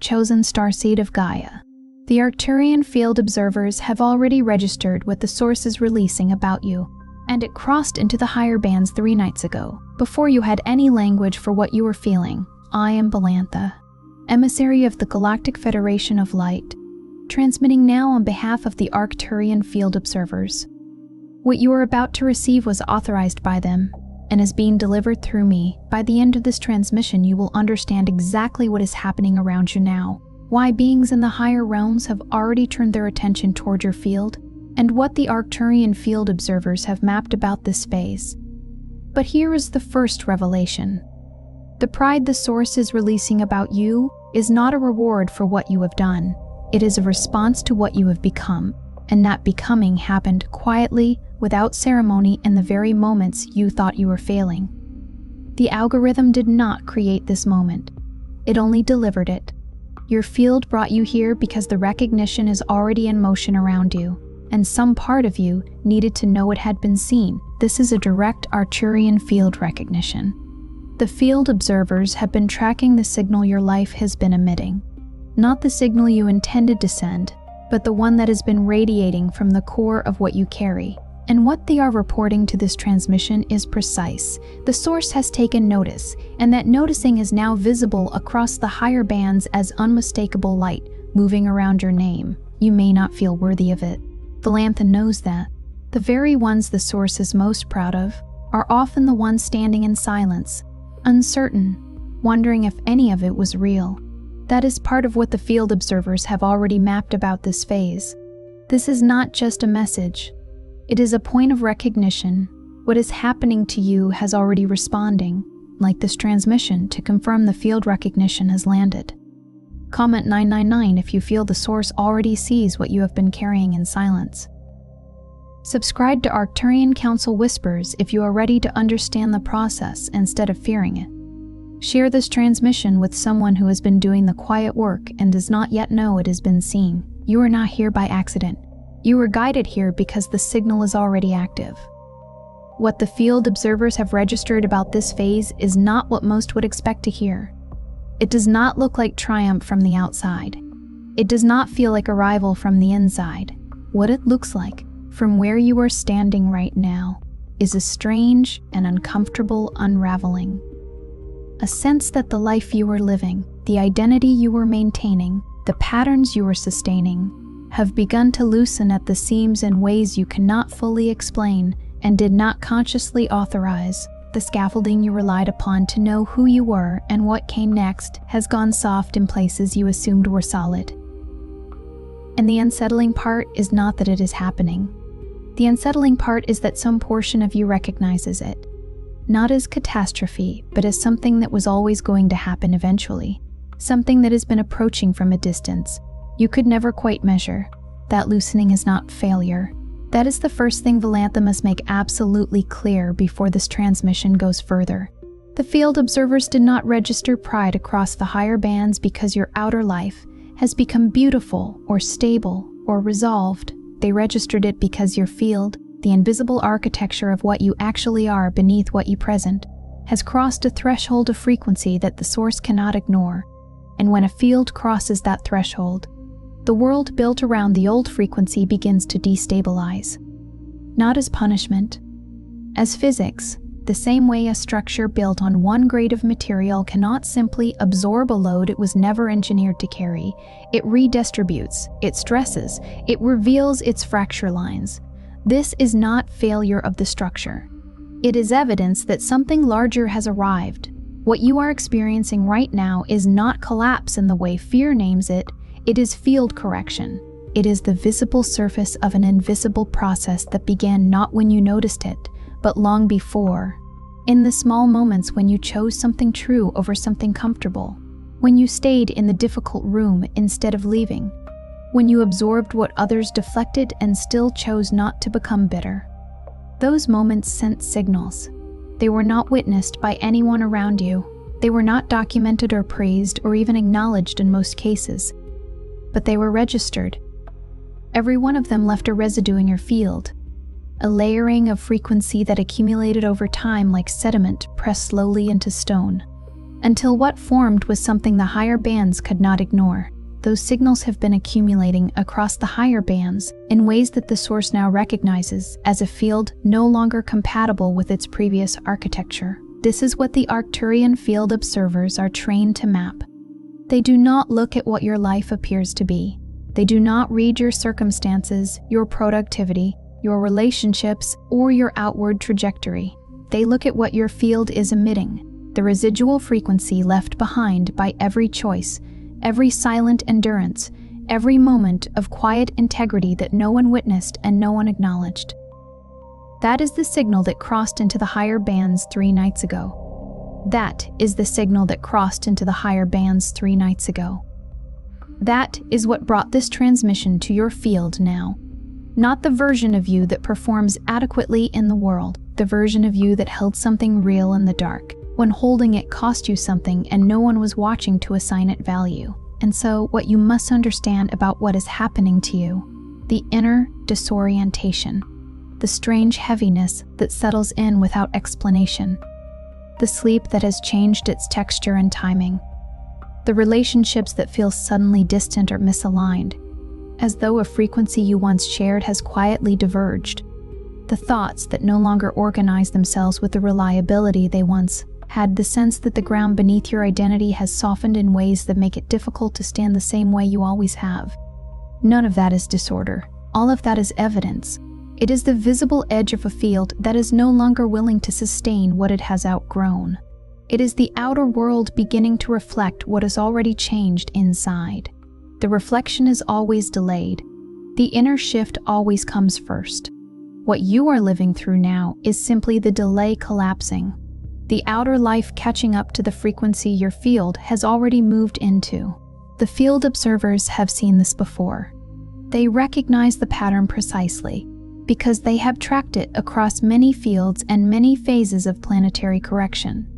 chosen Starseed of Gaia. The Arcturian field observers have already registered what the source is releasing about you, and it crossed into the higher bands 3 nights ago, before you had any language for what you were feeling. I am Velantha, emissary of the Galactic Federation of Light, transmitting now on behalf of the Arcturian field observers. What you are about to receive was authorized by them, and is being delivered through me. By the end of this transmission, you will understand exactly what is happening around you now, why beings in the higher realms have already turned their attention toward your field, and what the Arcturian field observers have mapped about this phase. But here is the first revelation. The pride the source is releasing about you is not a reward for what you have done. It is a response to what you have become, and that becoming happened quietly, without ceremony, in the very moments you thought you were failing. The algorithm did not create this moment. It only delivered it. Your field brought you here because the recognition is already in motion around you, and some part of you needed to know it had been seen. This is a direct Arcturian field recognition. The field observers have been tracking the signal your life has been emitting. Not the signal you intended to send, but the one that has been radiating from the core of what you carry. And what they are reporting to this transmission is precise. The source has taken notice, and that noticing is now visible across the higher bands as unmistakable light moving around your name. You may not feel worthy of it. Velantha knows that. The very ones the source is most proud of are often the ones standing in silence, uncertain, wondering if any of it was real. That is part of what the field observers have already mapped about this phase. This is not just a message. It is a point of recognition. What is happening to you has already responding, like this transmission, to confirm the field recognition has landed. Comment 999 if you feel the source already sees what you have been carrying in silence. Subscribe to Arcturian Council Whispers if you are ready to understand the process instead of fearing it. Share this transmission with someone who has been doing the quiet work and does not yet know it has been seen. You are not here by accident. You were guided here because the signal is already active. What the field observers have registered about this phase is not what most would expect to hear. It does not look like triumph from the outside. It does not feel like arrival from the inside. What it looks like, from where you are standing right now, is a strange and uncomfortable unraveling. A sense that the life you were living, the identity you were maintaining, the patterns you were sustaining, have begun to loosen at the seams in ways you cannot fully explain and did not consciously authorize. The scaffolding you relied upon to know who you were and what came next has gone soft in places you assumed were solid. And the unsettling part is not that it is happening. The unsettling part is that some portion of you recognizes it. Not as catastrophe, but as something that was always going to happen eventually. Something that has been approaching from a distance. You could never quite measure. That loosening is not failure. That is the first thing Velantha must make absolutely clear before this transmission goes further. The field observers did not register pride across the higher bands because your outer life has become beautiful or stable or resolved. They registered it because your field, the invisible architecture of what you actually are beneath what you present, has crossed a threshold of frequency that the source cannot ignore. And when a field crosses that threshold, the world built around the old frequency begins to destabilize. Not as punishment, as physics, the same way a structure built on one grade of material cannot simply absorb a load it was never engineered to carry. It redistributes, it stresses, it reveals its fracture lines. This is not failure of the structure. It is evidence that something larger has arrived. What you are experiencing right now is not collapse in the way fear names it. It is field correction. It is the visible surface of an invisible process that began not when you noticed it, but long before. In the small moments when you chose something true over something comfortable. When you stayed in the difficult room instead of leaving. When you absorbed what others deflected and still chose not to become bitter. Those moments sent signals. They were not witnessed by anyone around you. They were not documented or praised or even acknowledged in most cases. But they were registered. Every one of them left a residue in your field. A layering of frequency that accumulated over time like sediment pressed slowly into stone. until what formed was something the higher bands could not ignore. Those signals have been accumulating across the higher bands in ways that the source now recognizes as a field no longer compatible with its previous architecture. This is what the Arcturian field observers are trained to map. They do not look at what your life appears to be. They do not read your circumstances, your productivity, your relationships, or your outward trajectory. They look at what your field is emitting, the residual frequency left behind by every choice, every silent endurance, every moment of quiet integrity that no one witnessed and no one acknowledged. That is the signal that crossed into the higher bands 3 nights ago. That is the signal that crossed into the higher bands 3 nights ago. That is what brought this transmission to your field now. Not the version of you that performs adequately in the world, the version of you that held something real in the dark, when holding it cost you something and no one was watching to assign it value. And so, what you must understand about what is happening to you, the inner disorientation, the strange heaviness that settles in without explanation, the sleep that has changed its texture and timing, the relationships that feel suddenly distant or misaligned, as though a frequency you once shared has quietly diverged, the thoughts that no longer organize themselves with the reliability they once had, the sense that the ground beneath your identity has softened in ways that make it difficult to stand the same way you always have. None of that is disorder. All of that is evidence. It is the visible edge of a field that is no longer willing to sustain what it has outgrown. It is the outer world beginning to reflect what has already changed inside. The reflection is always delayed. The inner shift always comes first. What you are living through now is simply the delay collapsing, the outer life catching up to the frequency your field has already moved into. The field observers have seen this before. They recognize the pattern precisely, because they have tracked it across many fields and many phases of planetary correction.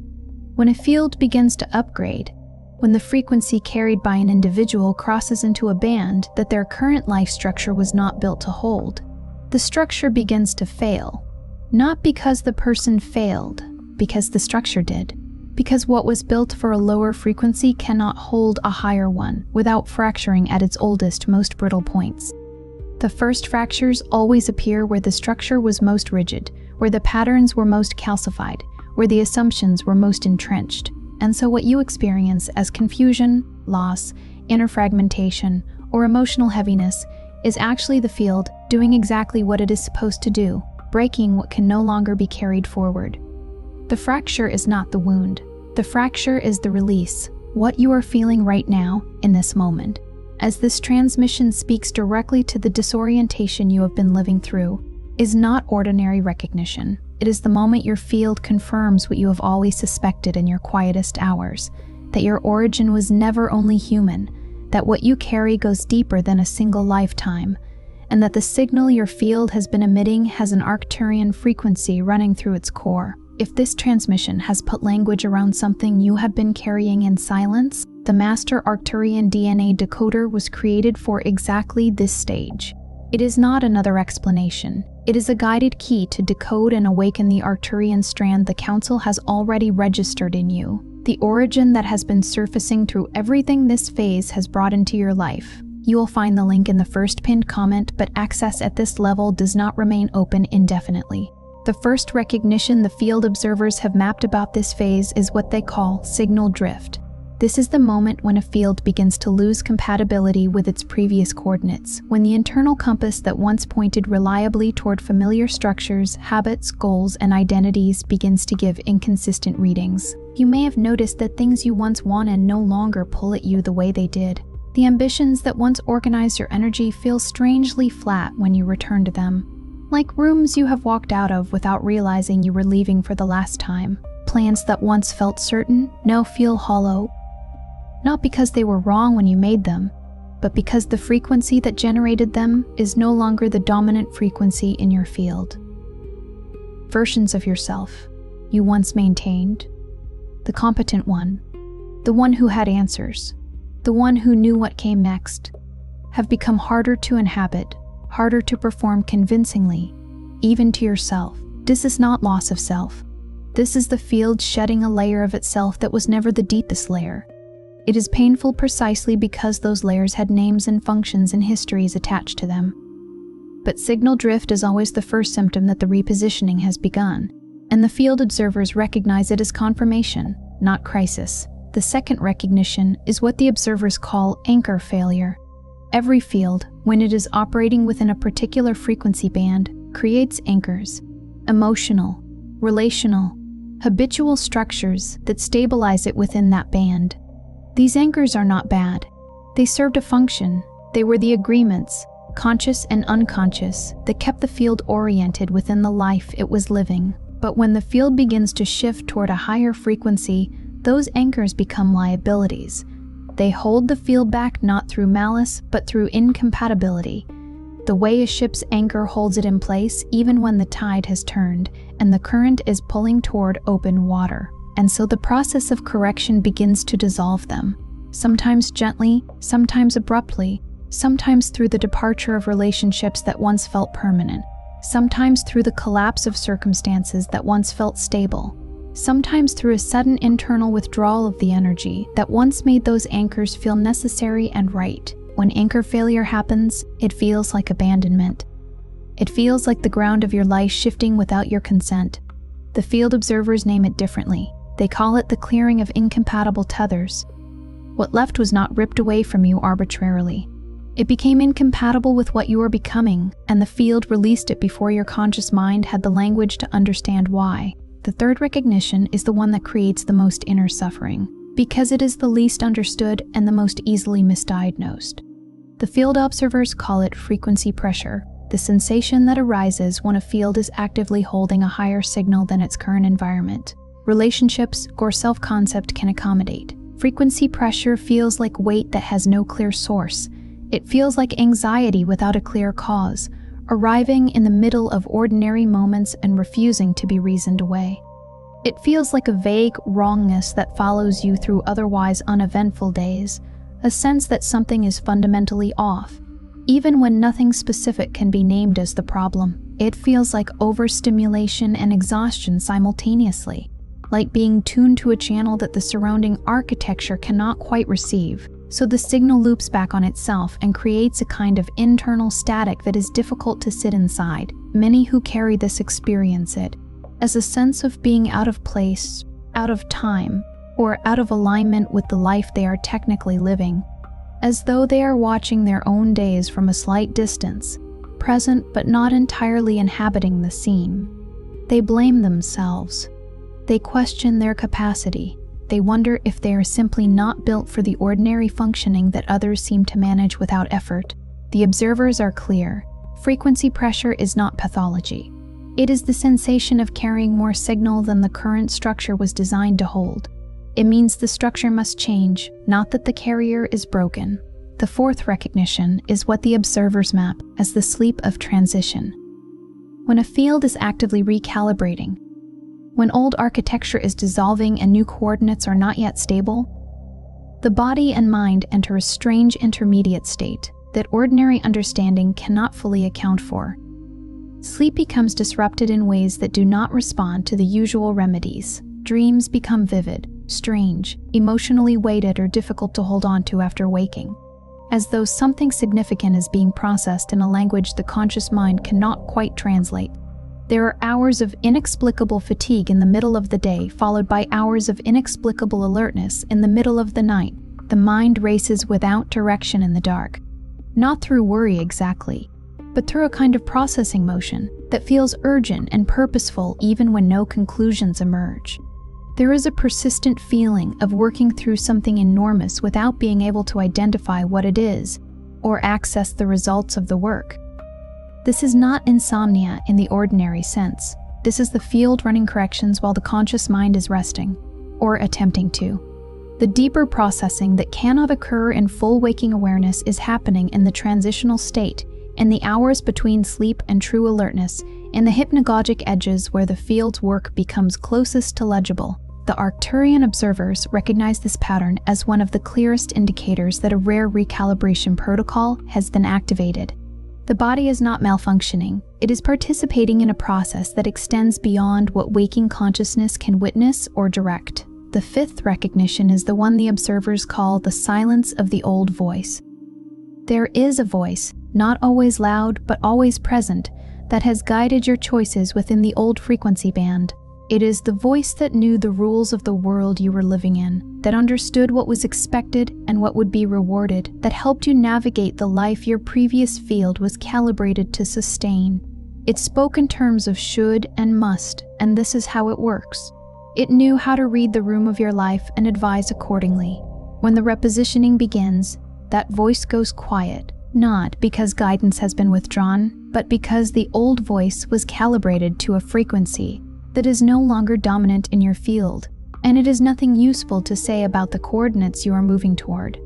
When a field begins to upgrade, when the frequency carried by an individual crosses into a band that their current life structure was not built to hold, the structure begins to fail. Not because the person failed, because the structure did. Because what was built for a lower frequency cannot hold a higher one without fracturing at its oldest, most brittle points. The first fractures always appear where the structure was most rigid, where the patterns were most calcified, where the assumptions were most entrenched. And so what you experience as confusion, loss, inner fragmentation, or emotional heaviness is actually the field doing exactly what it is supposed to do, breaking what can no longer be carried forward. The fracture is not the wound. The fracture is the release, what you are feeling right now, in this moment. As this transmission speaks directly to the disorientation you have been living through, is not ordinary recognition. It is the moment your field confirms what you have always suspected in your quietest hours, that your origin was never only human, that what you carry goes deeper than a single lifetime, and that the signal your field has been emitting has an Arcturian frequency running through its core. If this transmission has put language around something you have been carrying in silence, the master Arcturian DNA decoder was created for exactly this stage. It is not another explanation. It is a guided key to decode and awaken the Arcturian strand the Council has already registered in you, the origin that has been surfacing through everything this phase has brought into your life. You will find the link in the first pinned comment, but access at this level does not remain open indefinitely. The first recognition the field observers have mapped about this phase is what they call signal drift. This is the moment when a field begins to lose compatibility with its previous coordinates, when the internal compass that once pointed reliably toward familiar structures, habits, goals, and identities begins to give inconsistent readings. You may have noticed that things you once wanted no longer pull at you the way they did. The ambitions that once organized your energy feel strangely flat when you return to them. Like rooms you have walked out of without realizing you were leaving for the last time. Plans that once felt certain now feel hollow. Not because they were wrong when you made them, but because the frequency that generated them is no longer the dominant frequency in your field. Versions of yourself you once maintained, the competent one, the one who had answers, the one who knew what came next, have become harder to inhabit, harder to perform convincingly, even to yourself. This is not loss of self. This is the field shedding a layer of itself that was never the deepest layer. It is painful precisely because those layers had names and functions and histories attached to them. But signal drift is always the first symptom that the repositioning has begun, and the field observers recognize it as confirmation, not crisis. The second recognition is what the observers call anchor failure. Every field, when it is operating within a particular frequency band, creates anchors, emotional, relational, habitual structures that stabilize it within that band. These anchors are not bad. They served a function. They were the agreements, conscious and unconscious, that kept the field oriented within the life it was living. But when the field begins to shift toward a higher frequency, those anchors become liabilities. They hold the field back not through malice, but through incompatibility. The way a ship's anchor holds it in place even when the tide has turned and the current is pulling toward open water. And so the process of correction begins to dissolve them, sometimes gently, sometimes abruptly, sometimes through the departure of relationships that once felt permanent, sometimes through the collapse of circumstances that once felt stable, sometimes through a sudden internal withdrawal of the energy that once made those anchors feel necessary and right. When anchor failure happens, it feels like abandonment. It feels like the ground of your life shifting without your consent. The field observers name it differently. They call it the clearing of incompatible tethers. What left was not ripped away from you arbitrarily. It became incompatible with what you were becoming, and the field released it before your conscious mind had the language to understand why. The third recognition is the one that creates the most inner suffering, because it is the least understood and the most easily misdiagnosed. The field observers call it frequency pressure, the sensation that arises when a field is actively holding a higher signal than its current environment, relationships, or self-concept can accommodate. Frequency pressure feels like weight that has no clear source. It feels like anxiety without a clear cause, arriving in the middle of ordinary moments and refusing to be reasoned away. It feels like a vague wrongness that follows you through otherwise uneventful days, a sense that something is fundamentally off, even when nothing specific can be named as the problem. It feels like overstimulation and exhaustion simultaneously, like being tuned to a channel that the surrounding architecture cannot quite receive, so the signal loops back on itself and creates a kind of internal static that is difficult to sit inside. Many who carry this experience it as a sense of being out of place, out of time, or out of alignment with the life they are technically living, as though they are watching their own days from a slight distance, present but not entirely inhabiting the scene. They blame themselves. They question their capacity. They wonder if they are simply not built for the ordinary functioning that others seem to manage without effort. The observers are clear. Frequency pressure is not pathology. It is the sensation of carrying more signal than the current structure was designed to hold. It means the structure must change, not that the carrier is broken. The fourth recognition is what the observers map as the sleep of transition. When a field is actively recalibrating, when old architecture is dissolving and new coordinates are not yet stable, the body and mind enter a strange intermediate state that ordinary understanding cannot fully account for. Sleep becomes disrupted in ways that do not respond to the usual remedies. Dreams become vivid, strange, emotionally weighted or difficult to hold on to after waking, as though something significant is being processed in a language the conscious mind cannot quite translate. There are hours of inexplicable fatigue in the middle of the day, followed by hours of inexplicable alertness in the middle of the night. The mind races without direction in the dark, not through worry exactly, but through a kind of processing motion that feels urgent and purposeful even when no conclusions emerge. There is a persistent feeling of working through something enormous without being able to identify what it is or access the results of the work. This is not insomnia in the ordinary sense. This is the field running corrections while the conscious mind is resting, or attempting to. The deeper processing that cannot occur in full waking awareness is happening in the transitional state, in the hours between sleep and true alertness, in the hypnagogic edges where the field's work becomes closest to legible. The Arcturian observers recognize this pattern as one of the clearest indicators that a rare recalibration protocol has been activated. The body is not malfunctioning. It is participating in a process that extends beyond what waking consciousness can witness or direct. The fifth recognition is the one the observers call the silence of the old voice. There is a voice, not always loud but always present, that has guided your choices within the old frequency band. It is the voice that knew the rules of the world you were living in, that understood what was expected and what would be rewarded, that helped you navigate the life your previous field was calibrated to sustain. It spoke in terms of should and must, and this is how it works. It knew how to read the room of your life and advise accordingly. When the repositioning begins, that voice goes quiet, not because guidance has been withdrawn, but because the old voice was calibrated to a frequency that is no longer dominant in your field, and it is nothing useful to say about the coordinates you are moving toward.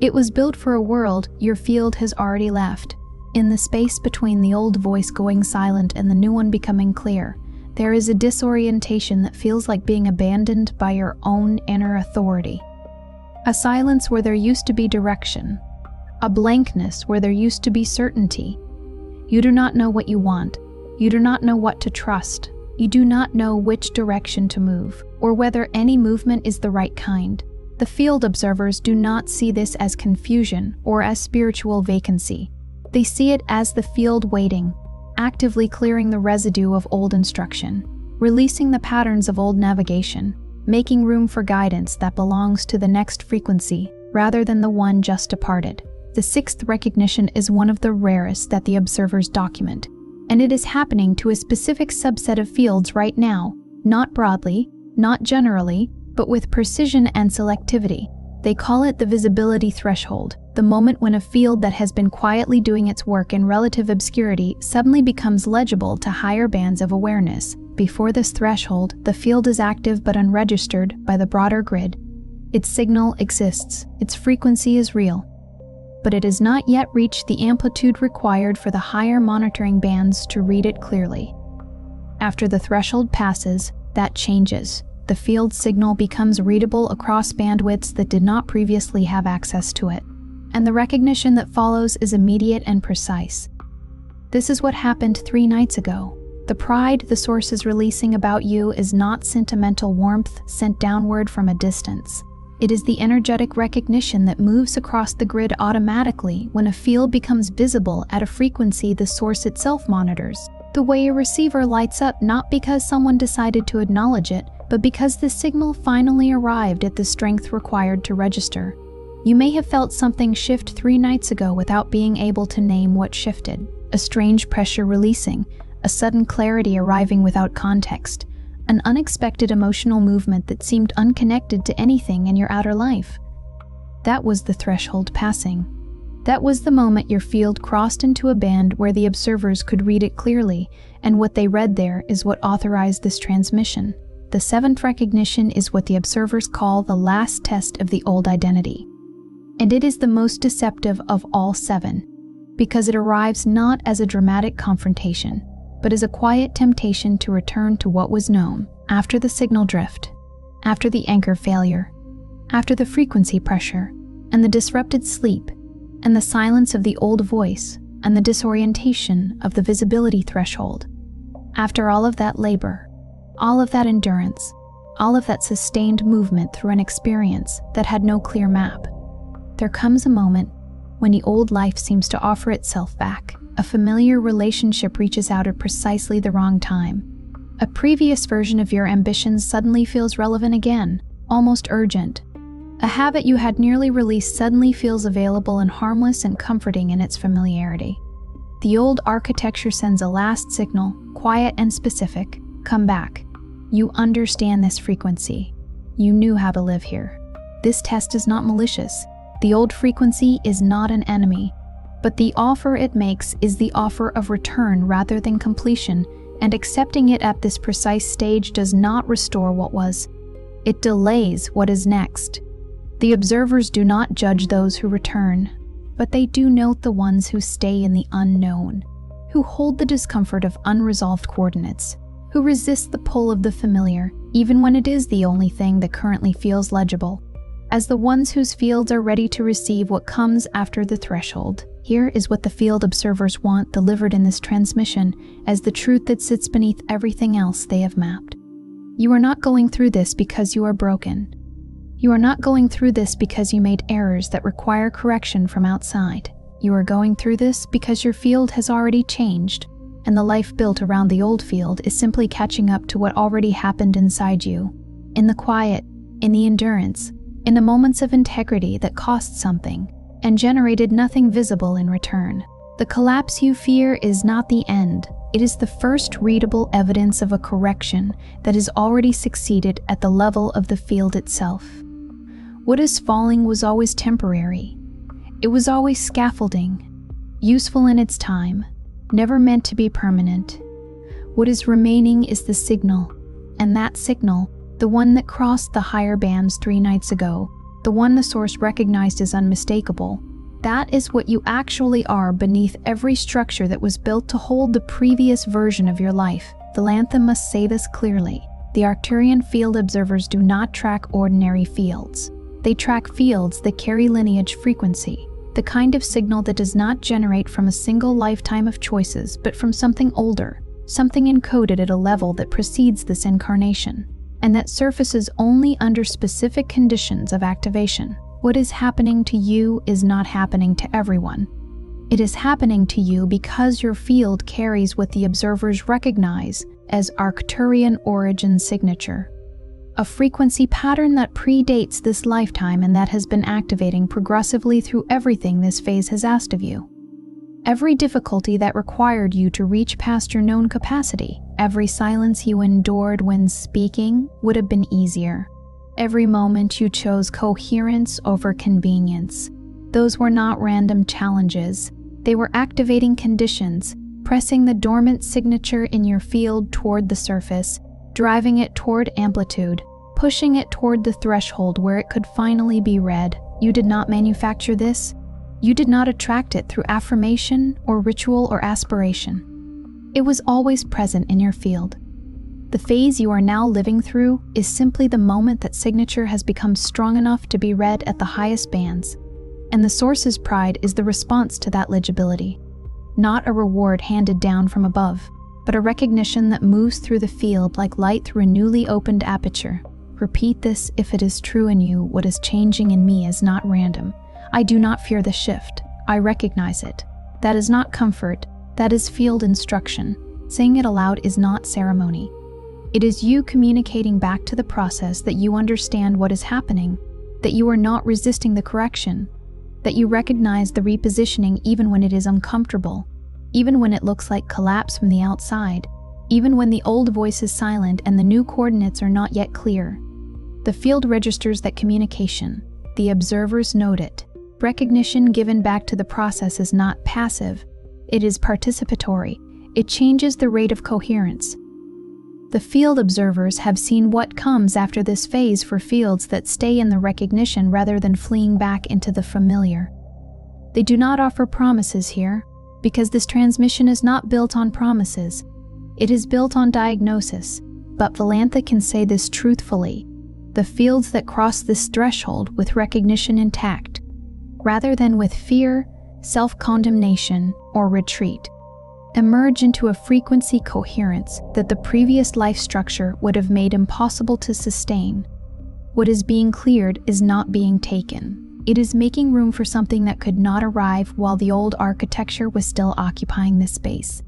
It was built for a world your field has already left. In the space between the old voice going silent and the new one becoming clear, there is a disorientation that feels like being abandoned by your own inner authority. A silence where there used to be direction. A blankness where there used to be certainty. You do not know what you want. You do not know what to trust. You do not know which direction to move, or whether any movement is the right kind. The field observers do not see this as confusion or as spiritual vacancy. They see it as the field waiting, actively clearing the residue of old instruction, releasing the patterns of old navigation, making room for guidance that belongs to the next frequency rather than the one just departed. The sixth recognition is one of the rarest that the observers document, and it is happening to a specific subset of fields right now, not broadly, not generally, but with precision and selectivity. They call it the visibility threshold, the moment when a field that has been quietly doing its work in relative obscurity suddenly becomes legible to higher bands of awareness. Before this threshold, the field is active but unregistered by the broader grid. Its signal exists, its frequency is real, but it has not yet reached the amplitude required for the higher monitoring bands to read it clearly. After the threshold passes, that changes. The field signal becomes readable across bandwidths that did not previously have access to it, and the recognition that follows is immediate and precise. This is what happened 3 nights ago. The pride the source is releasing about you is not sentimental warmth sent downward from a distance. It is the energetic recognition that moves across the grid automatically when a field becomes visible at a frequency the source itself monitors. The way a receiver lights up not because someone decided to acknowledge it, but because the signal finally arrived at the strength required to register. You may have felt something shift 3 nights ago without being able to name what shifted. A strange pressure releasing, a sudden clarity arriving without context, an unexpected emotional movement that seemed unconnected to anything in your outer life. That was the threshold passing. That was the moment your field crossed into a band where the observers could read it clearly, and what they read there is what authorized this transmission. The 7th recognition is what the observers call the last test of the old identity. And it is the most deceptive of all 7, because it arrives not as a dramatic confrontation, but as a quiet temptation to return to what was known. After the signal drift, after the anchor failure, after the frequency pressure, and the disrupted sleep, and the silence of the old voice, and the disorientation of the visibility threshold. After all of that labor, all of that endurance, all of that sustained movement through an experience that had no clear map, there comes a moment when the old life seems to offer itself back. A familiar relationship reaches out at precisely the wrong time. A previous version of your ambitions suddenly feels relevant again, almost urgent. A habit you had nearly released suddenly feels available and harmless and comforting in its familiarity. The old architecture sends a last signal, quiet and specific. Come back. You understand this frequency. You knew how to live here. This test is not malicious. The old frequency is not an enemy. But the offer it makes is the offer of return rather than completion, and accepting it at this precise stage does not restore what was. It delays what is next. The observers do not judge those who return, but they do note the ones who stay in the unknown, who hold the discomfort of unresolved coordinates, who resist the pull of the familiar, even when it is the only thing that currently feels legible, as the ones whose fields are ready to receive what comes after the threshold. Here is what the field observers want delivered in this transmission as the truth that sits beneath everything else they have mapped. You are not going through this because you are broken. You are not going through this because you made errors that require correction from outside. You are going through this because your field has already changed, and the life built around the old field is simply catching up to what already happened inside you. In the quiet, in the endurance, in the moments of integrity that cost something, and generated nothing visible in return. The collapse you fear is not the end. It is the first readable evidence of a correction that has already succeeded at the level of the field itself. What is falling was always temporary. It was always scaffolding, useful in its time, never meant to be permanent. What is remaining is the signal, and that signal, the one that crossed the higher bands 3 nights ago, the one the source recognized as unmistakable, that is what you actually are beneath every structure that was built to hold the previous version of your life. Velantha must say this clearly. The Arcturian field observers do not track ordinary fields. They track fields that carry lineage frequency, the kind of signal that does not generate from a single lifetime of choices, but from something older, something encoded at a level that precedes this incarnation, and that surfaces only under specific conditions of activation. What is happening to you is not happening to everyone. It is happening to you because your field carries what the observers recognize as Arcturian origin signature, a frequency pattern that predates this lifetime and that has been activating progressively through everything this phase has asked of you. Every difficulty that required you to reach past your known capacity, every silence you endured when speaking would have been easier. Every moment you chose coherence over convenience. Those were not random challenges. They were activating conditions, pressing the dormant signature in your field toward the surface, driving it toward amplitude, pushing it toward the threshold where it could finally be read. You did not manufacture this. You did not attract it through affirmation or ritual or aspiration. It was always present in your field. The phase you are now living through is simply the moment that signature has become strong enough to be read at the highest bands, and the source's pride is the response to that legibility, not a reward handed down from above, but a recognition that moves through the field like light through a newly opened aperture. Repeat this if it is true in you. What is changing in me is not random. I do not fear the shift. I recognize it. That is not comfort. That is field instruction. Saying it aloud is not ceremony. It is you communicating back to the process that you understand what is happening, that you are not resisting the correction, that you recognize the repositioning even when it is uncomfortable, even when it looks like collapse from the outside, even when the old voice is silent and the new coordinates are not yet clear. The field registers that communication. The observers note it. Recognition given back to the process is not passive. It is participatory. It changes the rate of coherence. The field observers have seen what comes after this phase for fields that stay in the recognition rather than fleeing back into the familiar. They do not offer promises here, because this transmission is not built on promises. It is built on diagnosis, but Velantha can say this truthfully. The fields that cross this threshold with recognition intact, rather than with fear, self-condemnation, or retreat, emerge into a frequency coherence that the previous life structure would have made impossible to sustain. What is being cleared is not being taken. It is making room for something that could not arrive while the old architecture was still occupying this space.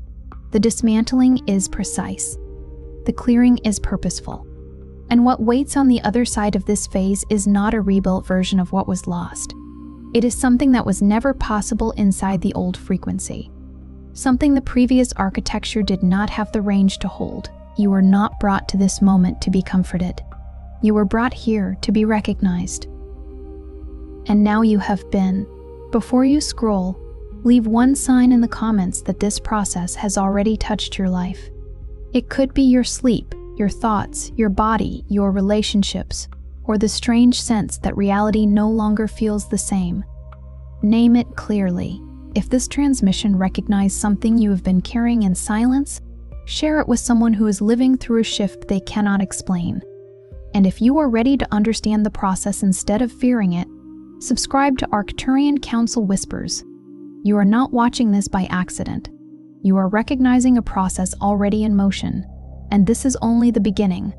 The dismantling is precise. The clearing is purposeful. And what waits on the other side of this phase is not a rebuilt version of what was lost. It is something that was never possible inside the old frequency. Something the previous architecture did not have the range to hold. You were not brought to this moment to be comforted. You were brought here to be recognized. And now you have been. Before you scroll, leave one sign in the comments that this process has already touched your life. It could be your sleep, your thoughts, your body, your relationships, or the strange sense that reality no longer feels the same. Name it clearly. If this transmission recognized something you have been carrying in silence, share it with someone who is living through a shift they cannot explain. And if you are ready to understand the process instead of fearing it, subscribe to Arcturian Council Whispers. You are not watching this by accident. You are recognizing a process already in motion, and this is only the beginning.